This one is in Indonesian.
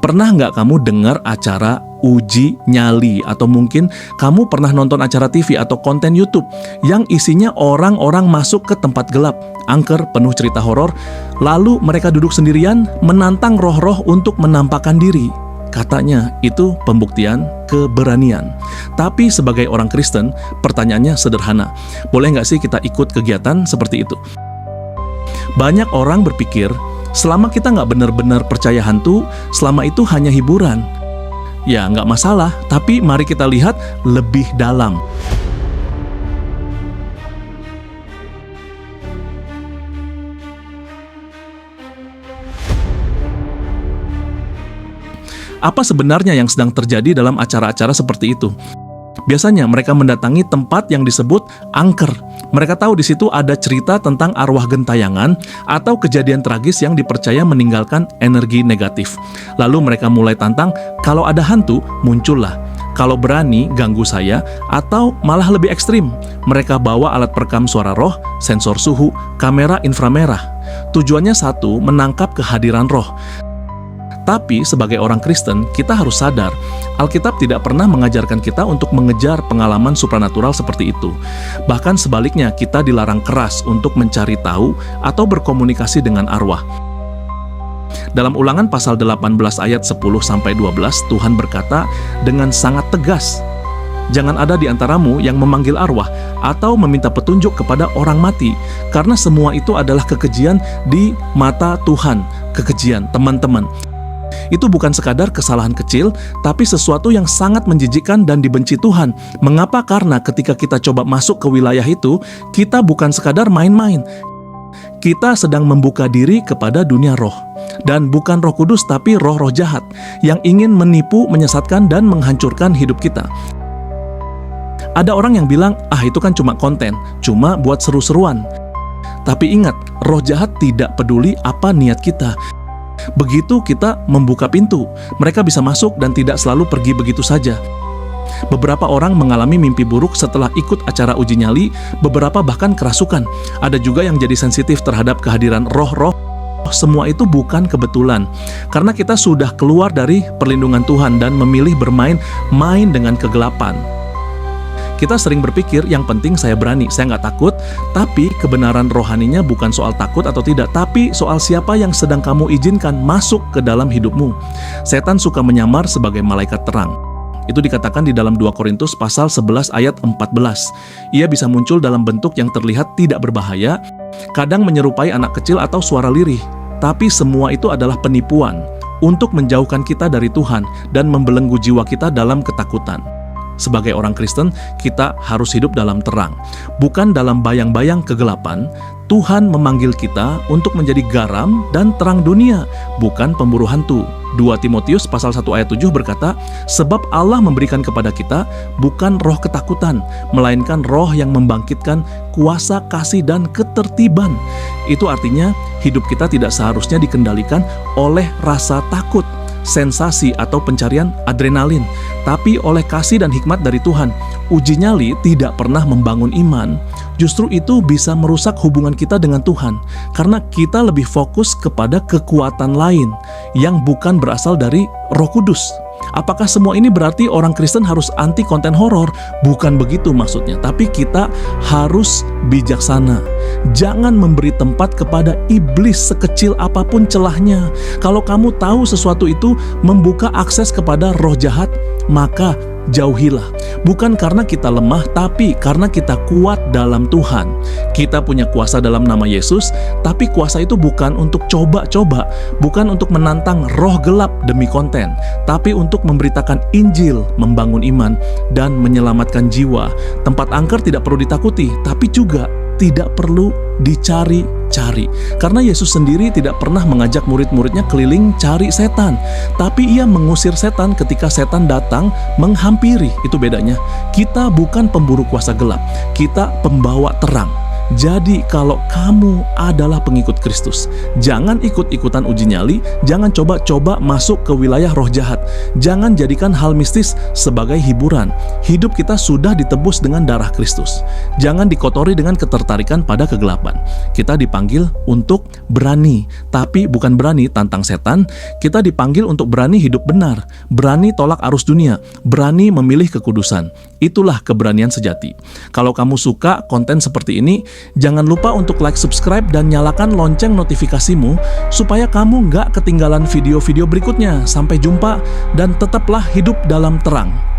Pernah nggak kamu dengar acara uji nyali? Atau mungkin kamu pernah nonton acara TV atau konten YouTube yang isinya orang-orang masuk ke tempat gelap, angker, penuh cerita horor, lalu mereka duduk sendirian menantang roh-roh untuk menampakkan diri. Katanya itu pembuktian keberanian. Tapi sebagai orang Kristen, pertanyaannya sederhana. Boleh nggak sih kita ikut kegiatan seperti itu? Banyak orang berpikir, selama kita nggak benar-benar percaya hantu, selama itu hanya hiburan. Ya nggak masalah, tapi mari kita lihat lebih dalam. Apa sebenarnya yang sedang terjadi dalam acara-acara seperti itu? Biasanya mereka mendatangi tempat yang disebut angker. Mereka tahu di situ ada cerita tentang arwah gentayangan atau kejadian tragis yang dipercaya meninggalkan energi negatif. Lalu mereka mulai tantang, kalau ada hantu, muncullah. Kalau berani, ganggu saya, atau malah lebih ekstrim. Mereka bawa alat perekam suara roh, sensor suhu, kamera inframerah. Tujuannya satu, menangkap kehadiran roh. Tapi sebagai orang Kristen, kita harus sadar, Alkitab tidak pernah mengajarkan kita untuk mengejar pengalaman supranatural seperti itu. Bahkan sebaliknya, kita dilarang keras untuk mencari tahu atau berkomunikasi dengan arwah. Dalam Ulangan pasal 18 ayat 10-12, Tuhan berkata dengan sangat tegas, "Jangan ada di antaramu yang memanggil arwah atau meminta petunjuk kepada orang mati, karena semua itu adalah kekejian di mata Tuhan." Kekejian, teman-teman. Itu bukan sekadar kesalahan kecil, tapi sesuatu yang sangat menjijikkan dan dibenci Tuhan. Mengapa? Karena ketika kita coba masuk ke wilayah itu, kita bukan sekadar main-main. Kita sedang membuka diri kepada dunia roh. Dan bukan Roh Kudus, tapi roh-roh jahat yang ingin menipu, menyesatkan, dan menghancurkan hidup kita. Ada orang yang bilang, itu kan cuma konten, cuma buat seru-seruan. Tapi ingat, roh jahat tidak peduli apa niat kita. Begitu kita membuka pintu, mereka bisa masuk dan tidak selalu pergi begitu saja. Beberapa orang mengalami mimpi buruk setelah ikut acara uji nyali, beberapa bahkan kerasukan. Ada juga yang jadi sensitif terhadap kehadiran roh-roh. Semua itu bukan kebetulan, karena kita sudah keluar dari perlindungan Tuhan dan memilih bermain dengan kegelapan. Kita sering berpikir, yang penting saya berani, saya nggak takut, tapi kebenaran rohaninya bukan soal takut atau tidak, tapi soal siapa yang sedang kamu izinkan masuk ke dalam hidupmu. Setan suka menyamar sebagai malaikat terang. Itu dikatakan di dalam 2 Korintus pasal 11 ayat 14. Ia bisa muncul dalam bentuk yang terlihat tidak berbahaya, kadang menyerupai anak kecil atau suara lirih, tapi semua itu adalah penipuan untuk menjauhkan kita dari Tuhan dan membelenggu jiwa kita dalam ketakutan. Sebagai orang Kristen, kita harus hidup dalam terang, bukan dalam bayang-bayang kegelapan. Tuhan memanggil kita untuk menjadi garam dan terang dunia, bukan pemburu hantu. 2 Timotius pasal 1 ayat 7 berkata, "Sebab Allah memberikan kepada kita bukan roh ketakutan, melainkan roh yang membangkitkan kuasa kasih dan ketertiban." Itu artinya hidup kita tidak seharusnya dikendalikan oleh rasa takut, sensasi atau pencarian adrenalin, tapi oleh kasih dan hikmat dari Tuhan. Uji nyali tidak pernah membangun iman. Justru itu bisa merusak hubungan kita dengan Tuhan, karena kita lebih fokus kepada kekuatan lain yang bukan berasal dari Roh Kudus. Apakah semua ini berarti orang Kristen harus anti konten horor? Bukan begitu maksudnya, tapi kita harus bijaksana. Jangan memberi tempat kepada iblis sekecil apapun celahnya. Kalau kamu tahu sesuatu itu membuka akses kepada roh jahat, maka jauhilah. Bukan karena kita lemah, tapi karena kita kuat dalam Tuhan. Kita punya kuasa dalam nama Yesus, tapi kuasa itu bukan untuk coba-coba, bukan untuk menantang roh gelap demi konten, tapi untuk memberitakan Injil, membangun iman, dan menyelamatkan jiwa. Tempat angker tidak perlu ditakuti, tapi juga tidak perlu dicari-cari. Karena Yesus sendiri tidak pernah mengajak murid-muridnya keliling cari setan, tapi ia mengusir setan ketika setan datang menghampiri. Itu bedanya. Kita bukan pemburu kuasa gelap, kita pembawa terang. Jadi kalau kamu adalah pengikut Kristus, jangan ikut-ikutan uji nyali, jangan coba-coba masuk ke wilayah roh jahat. Jangan jadikan hal mistis sebagai hiburan. Hidup kita sudah ditebus dengan darah Kristus. Jangan dikotori dengan ketertarikan pada kegelapan. Kita dipanggil untuk berani, tapi bukan berani tantang setan. Kita dipanggil untuk berani hidup benar, berani tolak arus dunia, berani memilih kekudusan. Itulah keberanian sejati. Kalau kamu suka konten seperti ini, jangan lupa untuk like, subscribe, dan nyalakan lonceng notifikasimu supaya kamu nggak ketinggalan video-video berikutnya. Sampai jumpa dan tetaplah hidup dalam terang.